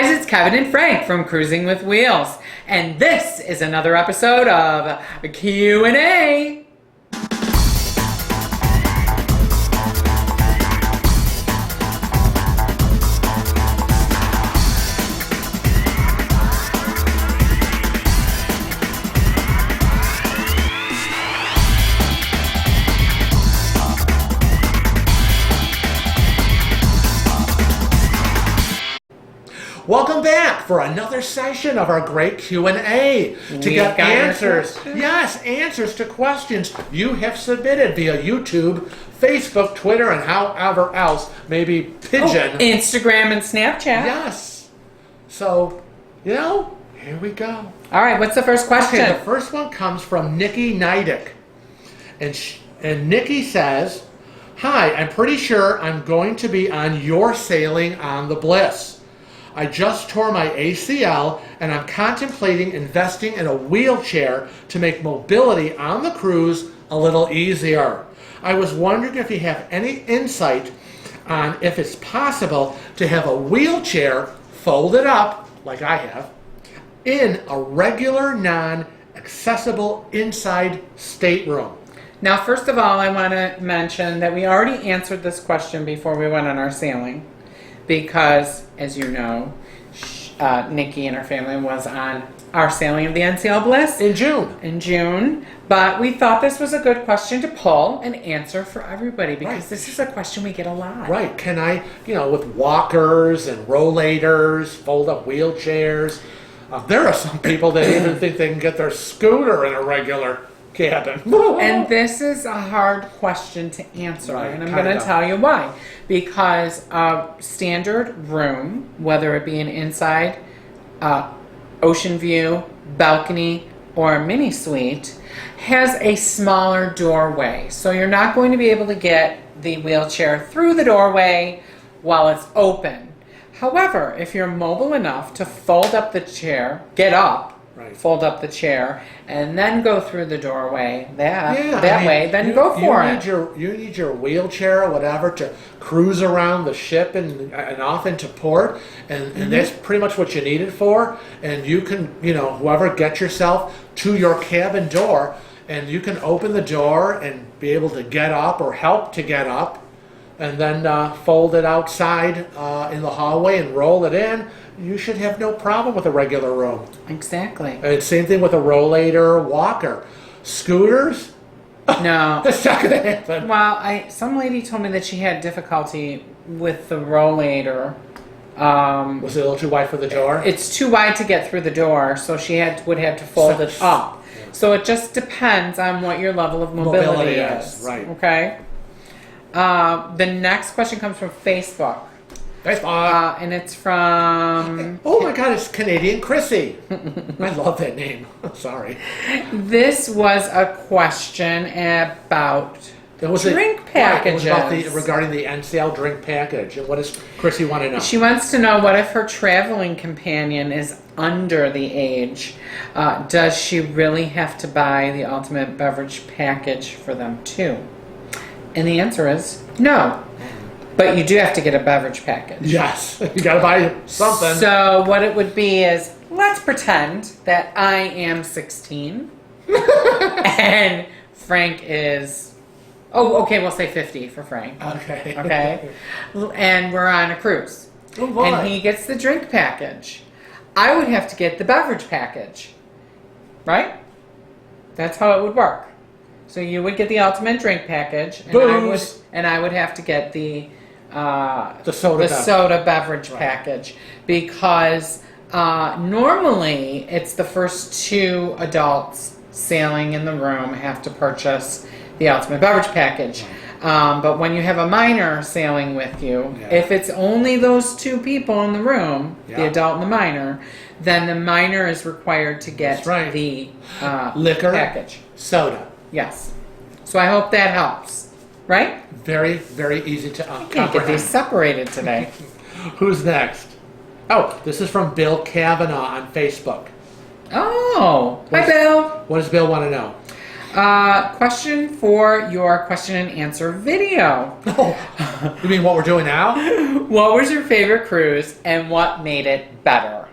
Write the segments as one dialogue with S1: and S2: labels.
S1: guys, it's Kevin and Frank from Cruising with Wheels, and this is another episode of Q&A.
S2: Welcome back for another session of our great Q&A to get answers. Yes, answers to questions you have submitted via YouTube, Facebook, Twitter, and however else, maybe Pigeon.
S1: Instagram and Snapchat.
S2: Yes. So, here we go.
S1: All right, what's the first question?
S2: Okay, the first one comes from Nikki Neidick. And Nikki says, "Hi, I'm pretty sure I'm going to be on your sailing on the Bliss. I just tore my ACL and I'm contemplating investing in a wheelchair to make mobility on the cruise a little easier. I was wondering if you have any insight on if it's possible to have a wheelchair folded up, like I have, in a regular non-accessible inside stateroom."
S1: Now, first of all, I want to mention that we already answered this question before we went on our sailing. Because, as you know, Nikki and her family was on our sailing of the NCL Bliss.
S2: In June.
S1: But we thought this was a good question to pull and answer for everybody. Because This is a question we get a lot.
S2: Right. Can I, with walkers and rollators, fold up wheelchairs. There are some people that even think they can get their scooter in a regular cabin.
S1: And this is a hard question to answer,
S2: right,
S1: and I'm going to tell you why. Because a standard room, whether it be an inside ocean view, balcony, or a mini suite, has a smaller doorway. So you're not going to be able to get the wheelchair through the doorway while it's open. However, if you're mobile enough to fold up the chair, get up, fold up the chair, and then go through the doorway then go for it.
S2: You need your wheelchair or whatever to cruise around the ship and off into port, and that's pretty much what you need it for. And you can, whoever, get yourself to your cabin door, and you can open the door and be able to get up or help to get up, and then fold it outside in the hallway and roll it in. You should have no problem with a regular room.
S1: Exactly.
S2: And same thing with a rollator, walker. Scooters?
S1: No.
S2: That's not going to happen.
S1: Well, some lady told me that she had difficulty with the rollator.
S2: Was it a little too wide for the door?
S1: It's too wide to get through the door, so she would have to fold it up.
S2: Yeah.
S1: So it just depends on what your level of mobility is.
S2: Right.
S1: Okay? The next question comes from Facebook. And it's from...
S2: Oh my God, it's Canadian Chrissy. I love that name. Sorry.
S1: This was a question about drink packages.
S2: It was about regarding the NCL drink package. And what does Chrissy want to know?
S1: She wants to know, what if her traveling companion is under the age? Does she really have to buy the ultimate beverage package for them too? And the answer is no. But you do have to get a beverage package.
S2: Yes, you got to buy something.
S1: So what it would be is, let's pretend that I am 16 and Frank is, we'll say 50 for Frank. Okay. And we're on a cruise.
S2: Oh boy.
S1: And he gets the drink package. I would have to get the beverage package. Right? That's how it would work. So you would get the ultimate drink package, and I would have to get the soda beverage package, because normally it's the first two adults sailing in the room have to purchase the ultimate beverage package. But when you have a minor sailing with you, if it's only those two people in the room, the adult and the minor, then the minor is required to get the
S2: liquor
S1: package.
S2: Soda.
S1: Yes. So I hope that helps. Right?
S2: Very, very easy to
S1: comprehend. Can't get these separated today.
S2: Who's next? Oh, this is from Bill Kavanaugh on Facebook.
S1: Oh, hi Bill.
S2: What does Bill want to know?
S1: Question for your question and answer video.
S2: Oh, you mean what we're doing now?
S1: What was your favorite cruise and what made it better?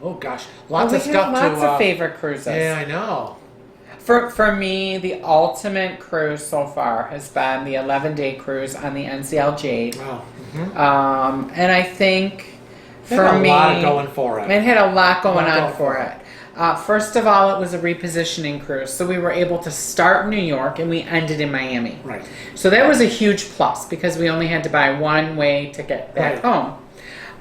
S2: Oh gosh, lots of
S1: We
S2: stuff
S1: have
S2: to.
S1: lots of favorite cruises.
S2: Yeah, I know.
S1: For me, the ultimate cruise so far has been the 11-day cruise on the NCL Jade.
S2: Wow.
S1: And I think
S2: It
S1: for
S2: had
S1: me,
S2: a lot going for it.
S1: it had a lot going
S2: A lot
S1: on
S2: going
S1: for
S2: for
S1: it. First of all, it was a repositioning cruise, so we were able to start in New York and we ended in Miami.
S2: Right.
S1: So that was a huge plus because we only had to buy one-way ticket back
S2: Right.
S1: home.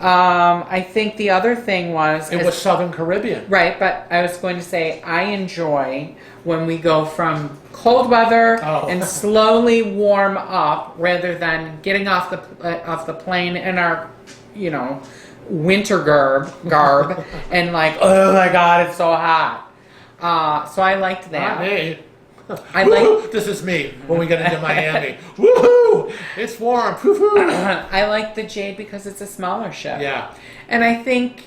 S1: I think the other thing was
S2: It was Southern Caribbean.
S1: right, but I was going to say I enjoy when we go from cold weather
S2: Oh.
S1: and slowly warm up rather than getting off the plane in our, winter garb and like, oh my God, it's so hot. So I liked that.
S2: Not me.
S1: I
S2: Woo-hoo!
S1: like
S2: This is me when we get into Miami. Woohoo! It's warm. Woo-hoo!
S1: I like the Jade because it's a smaller ship.
S2: Yeah.
S1: And I think,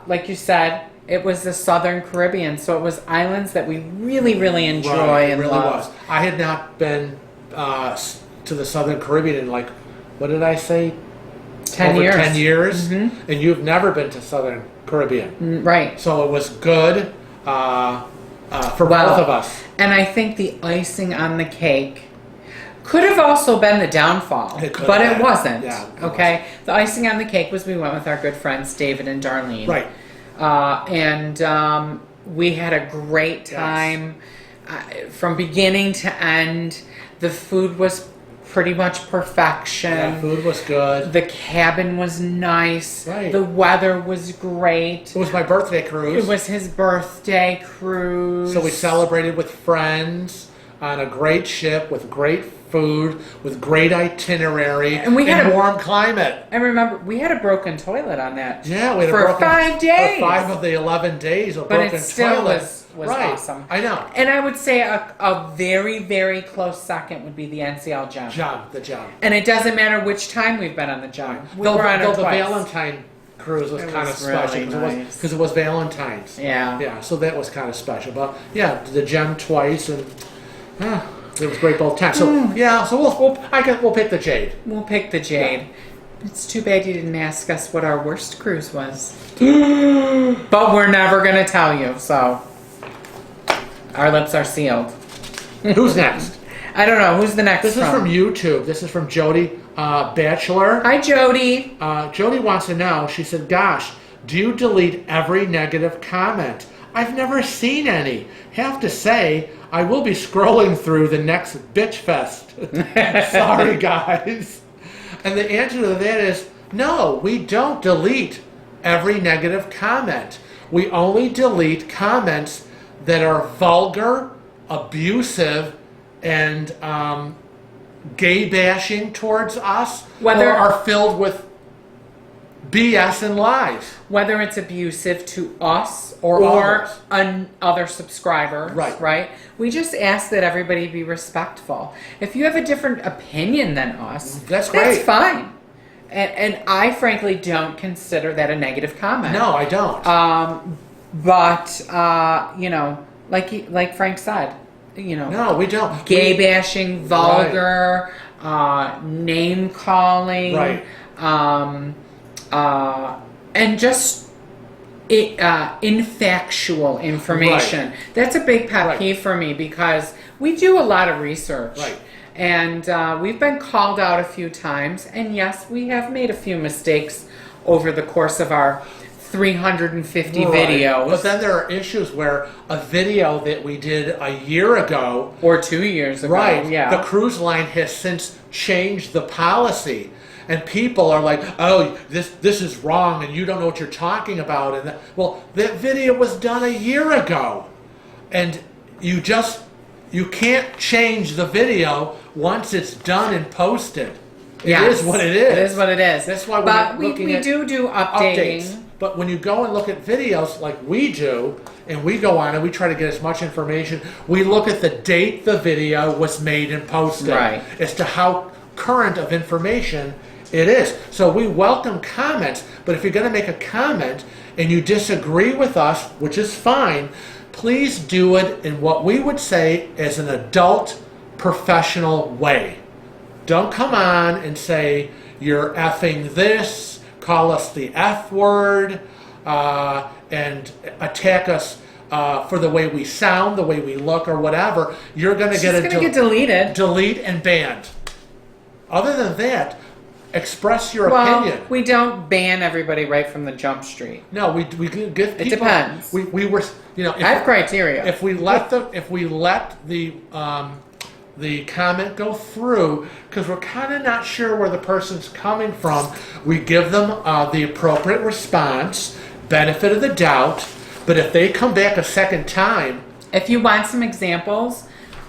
S1: like you said, it was the Southern Caribbean, so it was islands that we really, really enjoy
S2: Right, it
S1: and
S2: really
S1: love.
S2: was. I had not been to the Southern Caribbean in like, what did I say?
S1: 10
S2: Over
S1: years.
S2: 10 years. And you've never been to Southern Caribbean.
S1: Right.
S2: So it was good for
S1: Well,
S2: both of us.
S1: And I think the icing on the cake could have also been the downfall,
S2: It could
S1: but
S2: have
S1: it
S2: been.
S1: wasn't.
S2: Yeah, it
S1: Okay. The icing on the cake was we went with our good friends David and Darlene.
S2: Right.
S1: And we had a great time from beginning to end. The food was pretty much perfection.
S2: Yeah, food was good.
S1: The cabin was nice.
S2: Right.
S1: The weather was great.
S2: It was my birthday cruise.
S1: It was his birthday cruise.
S2: So we celebrated with friends on a great ship with great food, with great itinerary,
S1: And we had
S2: in
S1: a-
S2: warm climate.
S1: I remember we had a broken toilet on that.
S2: Yeah, we had
S1: for
S2: a broken,
S1: 5 days.
S2: For 5 of the 11 days, a
S1: But
S2: broken
S1: it still
S2: toilet.
S1: was
S2: right.
S1: awesome.
S2: I know.
S1: And I would say a very, very close second would be the NCL Gem.
S2: The job.
S1: And it doesn't matter which time we've been on the Gem. We
S2: Though
S1: were on it
S2: the
S1: twice.
S2: Valentine cruise was
S1: It
S2: kind of
S1: was
S2: special
S1: really nice.
S2: because it was Valentine's.
S1: Yeah.
S2: Yeah, so that was kind of special. But yeah, the Gem twice, and it was great both times. So yeah, so we'll pick the Jade.
S1: We'll pick the Jade. It's too bad you didn't ask us what our worst cruise was. But we're never going to tell you, so our lips are sealed.
S2: Who's next?
S1: I don't know. Who's the next
S2: This is from YouTube. This is from Jody Bachelor.
S1: Hi, Jody.
S2: Jody wants to know, she said, gosh, do you delete every negative comment? I've never seen any. Have to say, I will be scrolling through the next bitch fest. Sorry, guys. And the answer to that is, no, we don't delete every negative comment. We only delete comments that are vulgar, abusive, and gay bashing towards us,
S1: Whether-
S2: or are filled with BS and lies.
S1: Whether it's abusive to us
S2: Or
S1: or
S2: others.
S1: another subscriber,
S2: Right.
S1: We just ask that everybody be respectful. If you have a different opinion than us,
S2: That's
S1: that's
S2: great.
S1: fine. And I frankly don't consider that a negative comment.
S2: No, I don't.
S1: But like Frank said,
S2: no, we don't.
S1: gay bashing, vulgar, name calling,
S2: Right.
S1: and just infactual information. That's a big pet
S2: Right.
S1: peeve for me because we do a lot of research.
S2: Right.
S1: And we've been called out a few times, and yes, we have made a few mistakes over the course of our 350
S2: Right.
S1: videos.
S2: But then there are issues where a video that we did a year ago,
S1: or 2 years ago.
S2: right,
S1: Yeah.
S2: the cruise line has since changed the policy. And people are like, oh, this is wrong, and you don't know what you're talking about. And that video was done a year ago. And you can't change the video once it's done and posted. It
S1: Yes.
S2: is what it is.
S1: It is what it is.
S2: That's why
S1: but
S2: we're looking
S1: we
S2: at
S1: do updating.
S2: updates. But when you go and look at videos like we do, and we go on and we try to get as much information, we look at the date the video was made and posted
S1: Right.
S2: as to how current of information It is. So we welcome comments, but if you're going to make a comment and you disagree with us, which is fine, please do it in what we would say is an adult, professional way. Don't come on and say, you're effing this, call us the F word, and attack us for the way we sound, the way we look, or whatever. You're going to get
S1: deleted.
S2: Delete and banned. Other than that, express your
S1: Well,
S2: opinion.
S1: we don't ban everybody right from the jump street.
S2: No, we give people.
S1: It depends.
S2: We were, you know.
S1: I have criteria.
S2: If we let the comment go through, because we're kind of not sure where the person's coming from, we give them the appropriate response, benefit of the doubt. But if they come back a second time,
S1: if you want some examples,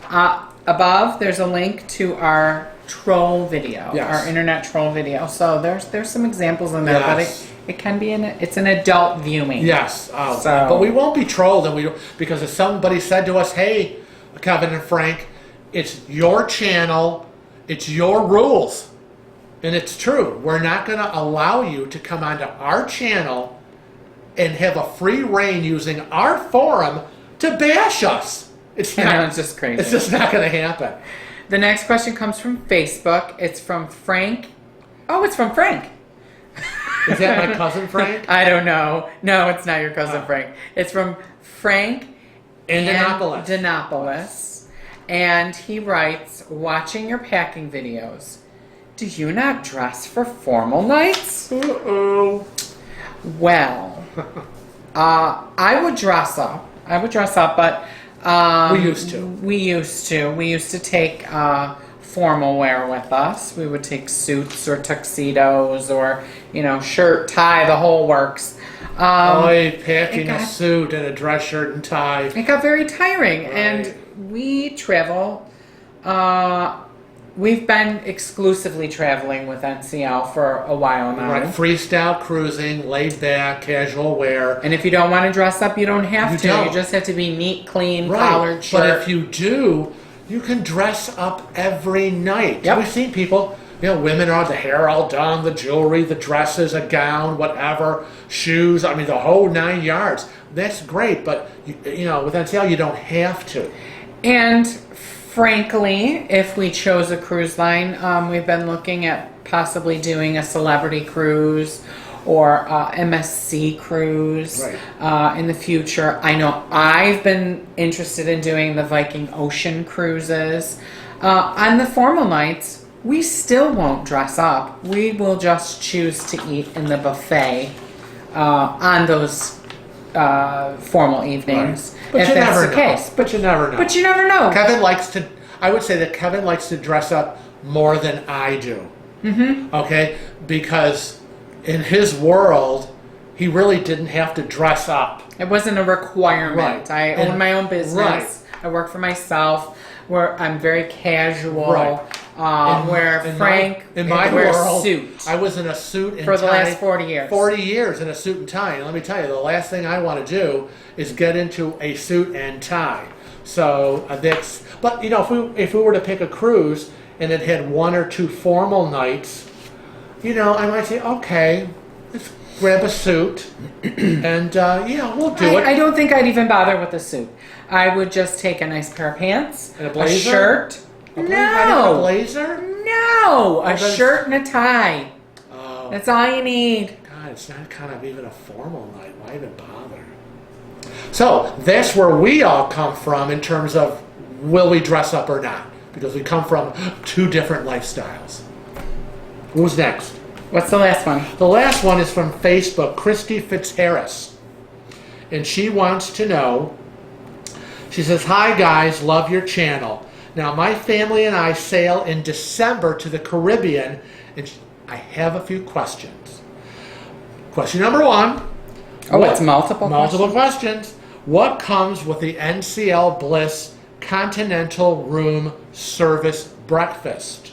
S1: above there's a link to our troll video,
S2: Yes.
S1: our internet troll video. So there's some examples in there,
S2: Yes.
S1: but it can be it's an adult viewing.
S2: yes,
S1: So-
S2: but we won't be trolled, because if somebody said to us, "Hey, Kevin and Frank, it's your channel, it's your rules," and it's true. We're not going to allow you to come onto our channel and have a free reign using our forum to bash us. It's
S1: I
S2: not.
S1: know, it's just crazy.
S2: It's just not going to happen.
S1: The next question comes from Facebook. It's from Frank. Oh, it's from Frank.
S2: Is that my cousin Frank?
S1: I don't know. No, it's not your cousin
S2: Oh.
S1: Frank. It's from Frank
S2: Indianapolis.
S1: Indianapolis. And he writes, watching your packing videos, do you not dress for formal nights?
S2: Uh-oh.
S1: Well, I would dress up. But
S2: We used to.
S1: We used to take formal wear with us. We would take suits or tuxedos or shirt, tie, the whole works.
S2: Packing a
S1: got-
S2: suit and a dress shirt and tie.
S1: It got very tiring,
S2: Right.
S1: and we travel. We've been exclusively traveling with NCL for a while now.
S2: Right, freestyle cruising, laid back, casual wear.
S1: And if you don't want to dress up, you don't have
S2: You
S1: to.
S2: don't.
S1: You just have to be neat, clean,
S2: Right,
S1: collared shirt.
S2: but if you do, you can dress up every night.
S1: Yep.
S2: We've seen people, women are the hair all done, the jewelry, the dresses, a gown, whatever, shoes. I mean, the whole 9 yards. That's great, but with NCL, you don't have to.
S1: And frankly, if we chose a cruise line, we've been looking at possibly doing a celebrity cruise or MSC cruise in the future. I know I've been interested in doing the Viking Ocean cruises. On the formal nights, we still won't dress up. We will just choose to eat in the buffet on those formal evenings.
S2: Right. But
S1: if
S2: you
S1: that's
S2: never
S1: the
S2: know.
S1: case.
S2: But you never know.
S1: But you never know.
S2: I would say that Kevin likes to dress up more than I do. Mm-hmm. Okay? Because in his world, he really didn't have to dress up.
S1: It wasn't a requirement.
S2: Right.
S1: I own my own business.
S2: Right.
S1: I work for myself. Where I'm very casual.
S2: Right.
S1: Where Frank
S2: in my
S1: wears
S2: world,
S1: a suit
S2: I was in a suit and
S1: for
S2: tie
S1: the last 40 years.
S2: 40 years in a suit and tie. And let me tell you, the last thing I want to do is get into a suit and tie. So that's. But if we were to pick a cruise and it had 1 or 2 formal nights, I might say, okay, let's grab a suit and we'll do it.
S1: I don't think I'd even bother with a suit. I would just take a nice pair of pants,
S2: And a blazer?
S1: shirt.
S2: A
S1: No,
S2: blazer?
S1: no, a
S2: then-
S1: shirt and a tie.
S2: Oh,
S1: That's all you need.
S2: God, it's not kind of even a formal night. Why even bother? So that's where we all come from in terms of will we dress up or not? Because we come from 2 different lifestyles. Who's next?
S1: What's the last one?
S2: The last one is from Facebook, Christy Fitzharris. And she wants to know, she says, "Hi guys, love your channel. Now my family and I sail in December to the Caribbean, and I have a few questions. Question number 1.
S1: Oh, it's multiple
S2: questions. What comes with the NCL Bliss Continental Room Service Breakfast?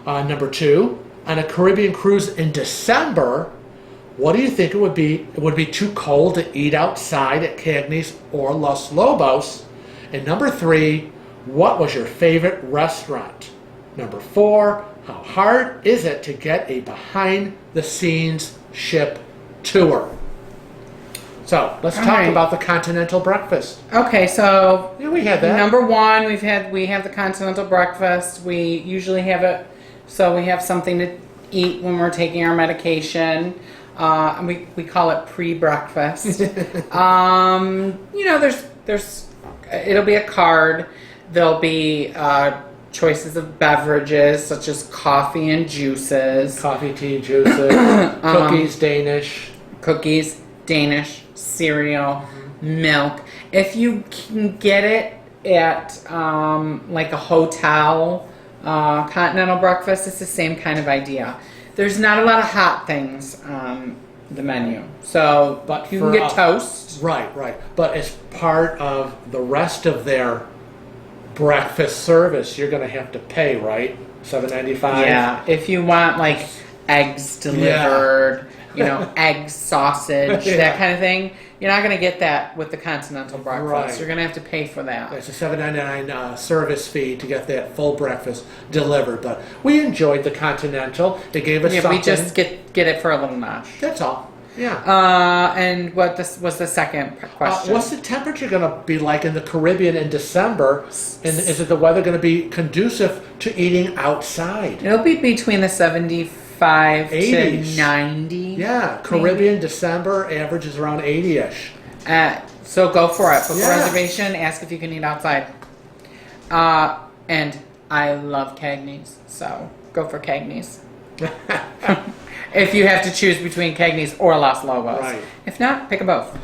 S2: Number 2, on a Caribbean cruise in December, what do you think it would be? It would be too cold to eat outside at Cagney's or Los Lobos. And number 3, what was your favorite restaurant? Number 4, How hard is it to get a behind-the-scenes ship tour? So let's talk
S1: right.
S2: about the continental breakfast.
S1: Okay, so
S2: Yeah, we had that.
S1: number one, we have the continental breakfast. We usually have it, so we have something to eat when we're taking our medication. And we call it pre-breakfast. There's it'll be a card. There'll be choices of beverages such as coffee and juices.
S2: Coffee, tea, juices,
S1: cookies, Danish, cereal, milk. If you can get it at like a hotel continental breakfast, it's the same kind of idea. There's not a lot of hot things on the menu, so
S2: But
S1: you can get toast.
S2: Right. But as part of the rest of their breakfast service, you're going to have to pay, right? $7.95.
S1: Yeah, if you want like eggs delivered, eggs, sausage,
S2: Yeah.
S1: that kind of thing, you're not going to get that with the continental breakfast.
S2: Right.
S1: You're going to have to pay for that.
S2: It's a $7.99 service fee to get that full breakfast delivered. But we enjoyed the continental. They gave us something.
S1: We just get it for a little notch.
S2: That's all. Yeah.
S1: And what was the second question?
S2: What's the temperature going to be like in the Caribbean in December? And is it the weather going to be conducive to eating outside?
S1: It'll be between the 75
S2: 80s.
S1: to 90.
S2: Yeah, Caribbean December averages around 80-ish.
S1: So go for it. Book a
S2: Yeah.
S1: reservation. Ask if you can eat outside. And I love Cagney's, so go for Cagney's. If you have to choose between Cagney's or Los Lobos.
S2: Right.
S1: If not, pick them both.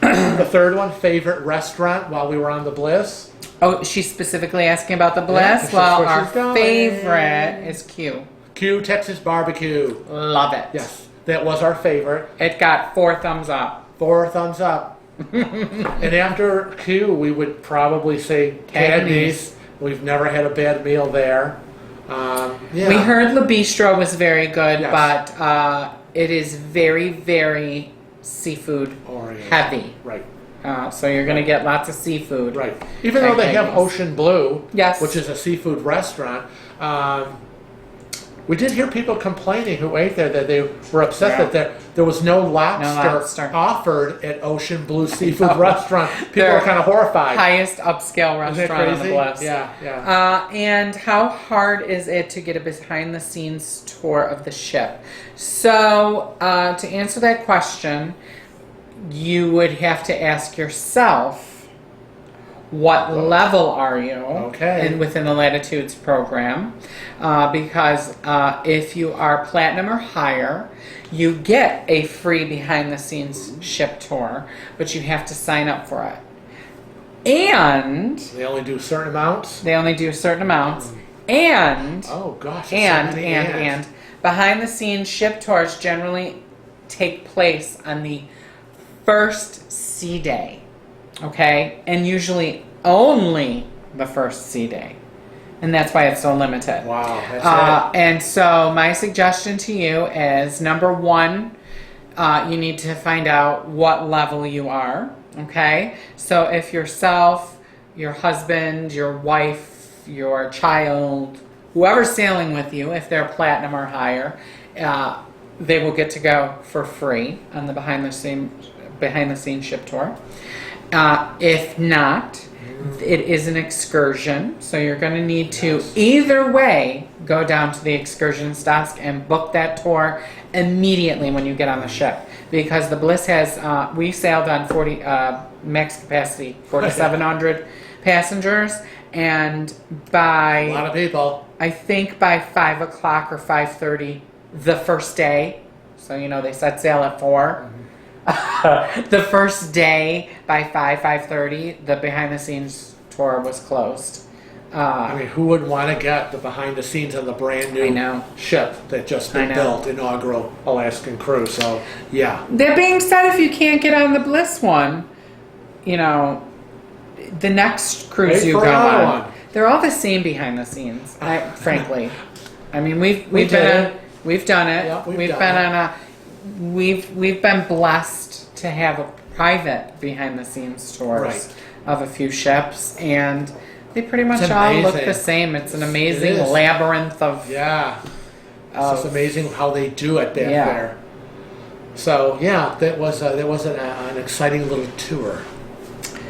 S2: The third one, favorite restaurant while we were on the Bliss.
S1: Oh, she's specifically asking about the Bliss?
S2: that's
S1: Well,
S2: where
S1: our
S2: she's going.
S1: favorite is Q.
S2: Q Texas Barbecue.
S1: Love it.
S2: Yes, that was our favorite.
S1: It got 4 thumbs up.
S2: 4 thumbs up. And after Q, we would probably say Cagney's. We've never had a bad meal there. Yeah.
S1: We heard La Bistro was very good,
S2: Yes.
S1: but it is very, very seafood
S2: Oriented.
S1: heavy.
S2: Right.
S1: So you're going to get lots of seafood.
S2: Right. Even though they have
S1: Cagney's.
S2: Ocean Blue,
S1: Yes.
S2: which is a seafood restaurant, we did hear people complaining who ate there that they were upset that there was no lobster offered at Ocean Blue Seafood Restaurant. People
S1: Their
S2: were kind of horrified.
S1: Highest upscale
S2: Isn't that
S1: restaurant on the
S2: crazy?
S1: Bliss.
S2: Yeah.
S1: And how hard is it to get a behind the scenes tour of the ship? So to answer that question, you would have to ask yourself, what level are you within the Latitudes program? Because if you are platinum or higher, you get a free behind-the-scenes ship tour, but you have to sign up for it. And
S2: They only do certain amounts.
S1: And
S2: Oh gosh.
S1: and behind-the-scenes ship tours generally take place on the first sea day. Okay, and usually only the first sea day, and that's why it's so limited.
S2: Wow, that's it.
S1: And so my suggestion to you is, number one, you need to find out what level you are. Okay, so if yourself, your husband, your wife, your child, whoever's sailing with you, if they're platinum or higher, they will get to go for free on the behind the scenes ship tour. If not, it is an excursion, so you're going to need to either way go down to the excursions desk and book that tour immediately when you get on the ship, because the Bliss has we sailed on 40 max capacity 4,700 passengers, and by
S2: A lot of people.
S1: I think by 5 o'clock or 5:30 the first day, so they set sail at 4. The first day by 5:30, the behind the scenes tour was closed.
S2: I mean, who would want to get the behind the scenes on the brand new ship that just been built, inaugural Alaskan cruise? So, yeah.
S1: That being said, if you can't get on the Bliss one, the next cruise you go on, they're all the same behind the scenes. Frankly, I mean, we've done it.
S2: Yeah,
S1: We've been blessed to have a private behind the scenes tours of a few ships, and They pretty much
S2: It's
S1: all look
S2: amazing.
S1: the same. It's an
S2: It
S1: amazing
S2: is.
S1: labyrinth of.
S2: Yeah. It's just amazing how they do it back
S1: Yeah.
S2: there. So yeah, that was an exciting little tour.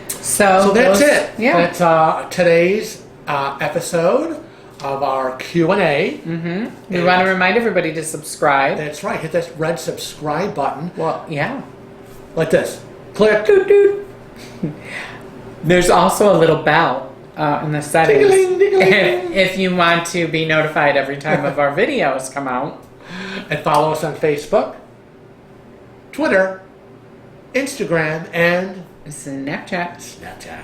S2: So that's it.
S1: Yeah.
S2: That's today's episode of our Q&A.
S1: We want to remind everybody to subscribe.
S2: That's right. Hit that red subscribe button
S1: Well, yeah.
S2: like this. Click.
S1: Doot, doot. There's also a little bell in the settings.
S2: Ding-a-ling, ding-a-ling.
S1: If you want to be notified every time of our videos come out.
S2: And follow us on Facebook, Twitter, Instagram, and
S1: Snapchat.
S2: Snapchat.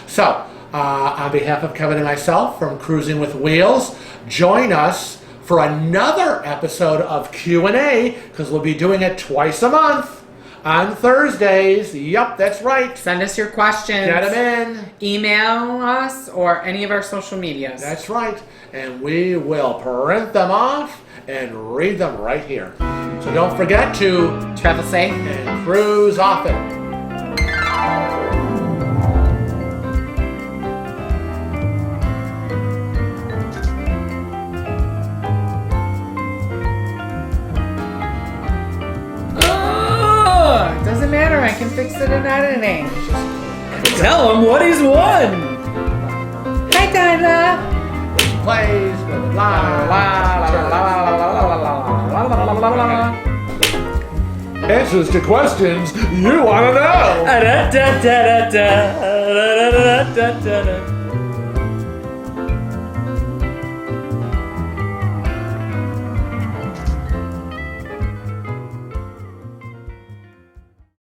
S2: So, on behalf of Kevin and myself from Cruising with Wheels, join us for another episode of Q&A, because we'll be doing it twice a month on Thursdays. Yup, that's right.
S1: Send us your questions.
S2: Get them in.
S1: Email us or any of our social medias.
S2: That's right. And we will print them off and read them right here. So don't forget to
S1: Travel safe.
S2: and cruise often.
S1: Oh, it doesn't matter. I can fix it in editing. Tell him what he's won. Hi, Tyler.
S2: Plays, blah, blah, blah. Answers to questions you want to know.
S1: Da da da da da da da da da da.